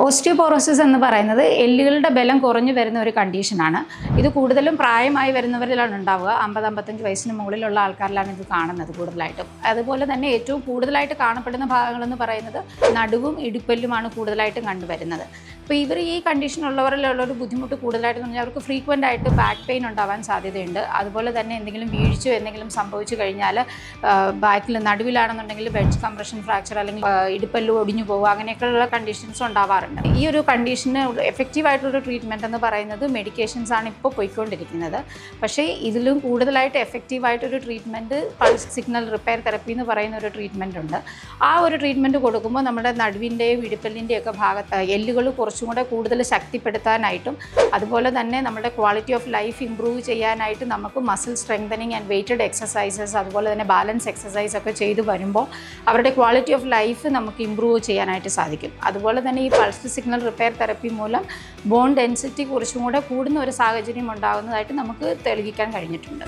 Osteoporosis എന്ന് പറയുന്നത് എല്ലുകളുടെ ബലം കുറഞ്ഞു വരുന്ന ഒരു കണ്ടീഷനാണ്. ഇത് കൂടുതലും പ്രായമായി വരുന്നവരിലാണ് ഉണ്ടാവുക. 50-55 വയസ്സിന് മുകളിലുള്ള ആൾക്കാരിലാണ് ഇത് കാണുന്നത് കൂടുതലായിട്ടും. അതുപോലെ തന്നെ ഏറ്റവും കൂടുതലായിട്ട് കാണപ്പെടുന്ന ഭാഗങ്ങളെന്ന് പറയുന്നത് നടുവും ഇടുപ്പല്ലുമാണ് കൂടുതലായിട്ടും കണ്ടുവരുന്നത്. അപ്പോൾ ഇവർ ഈ കണ്ടീഷനുള്ളവരിലുള്ളൊരു ബുദ്ധിമുട്ട് കൂടുതലായിട്ടെന്ന് പറഞ്ഞാൽ അവർക്ക് ഫ്രീക്വൻ്റ് ആയിട്ട് ബാക്ക് പെയിൻ ഉണ്ടാവാൻ സാധ്യതയുണ്ട്. അതുപോലെ തന്നെ എന്തെങ്കിലും വീഴ്ചയോ എന്തെങ്കിലും സംഭവിച്ചു കഴിഞ്ഞാൽ ബാക്കിൽ നടുവിലാണെന്നുണ്ടെങ്കിൽ വെഡ്ജ് കംപ്രഷൻ ഫ്രാക്ചർ അല്ലെങ്കിൽ ഇടുപ്പല്ല് ഒടിഞ്ഞു പോകുക, അങ്ങനെയൊക്കെയുള്ള കണ്ടീഷൻസ് ഉണ്ടാവാറുണ്ട്. ഈ ഒരു കണ്ടീഷന് എഫക്റ്റീവായിട്ടുള്ളൊരു ട്രീറ്റ്മെൻറ്റ് എന്ന് പറയുന്നത് മെഡിക്കേഷൻസ് ആണ് ഇപ്പോൾ പോയിക്കൊണ്ടിരിക്കുന്നത്. പക്ഷേ ഇതിലും കൂടുതലായിട്ട് എഫക്റ്റീവായിട്ടൊരു treatment pulse signal repair therapy എന്ന് പറയുന്ന ഒരു ട്രീറ്റ്മെൻറ്റ് ഉണ്ട്. ആ ഒരു ട്രീറ്റ്മെൻറ്റ് കൊടുക്കുമ്പോൾ നമ്മുടെ നടുവിൻ്റെയും ഇടുപ്പല്ലിൻ്റെയൊക്കെ ഭാഗത്ത് എല്ലുകൾ കുറച്ചും കൂടെ കൂടുതൽ ശക്തിപ്പെടുത്താനായിട്ടും അതുപോലെ തന്നെ നമ്മുടെ ക്വാളിറ്റി ഓഫ് ലൈഫ് ഇമ്പ്രൂവ് ചെയ്യാനായിട്ട് നമുക്ക് muscle strengthening and weighted exercises അതുപോലെ തന്നെ ബാലൻസ് എക്സസൈസ് ഒക്കെ ചെയ്ത് വരുമ്പോൾ അവരുടെ ക്വാളിറ്റി ഓഫ് ലൈഫ് നമുക്ക് ഇമ്പ്രൂവ് ചെയ്യാനായിട്ട് സാധിക്കും. അതുപോലെ തന്നെ ഈ പൾസ് സിഗ്നൽ റിപ്പയർ തെറപ്പി മൂലം ബോൺ ഡെൻസിറ്റി കുറച്ചും കൂടെ കൂടുന്ന ഒരു സാഹചര്യം ഉണ്ടാകുന്നതായിട്ട് നമുക്ക് തെളിയിക്കാൻ കഴിഞ്ഞിട്ടുണ്ട്.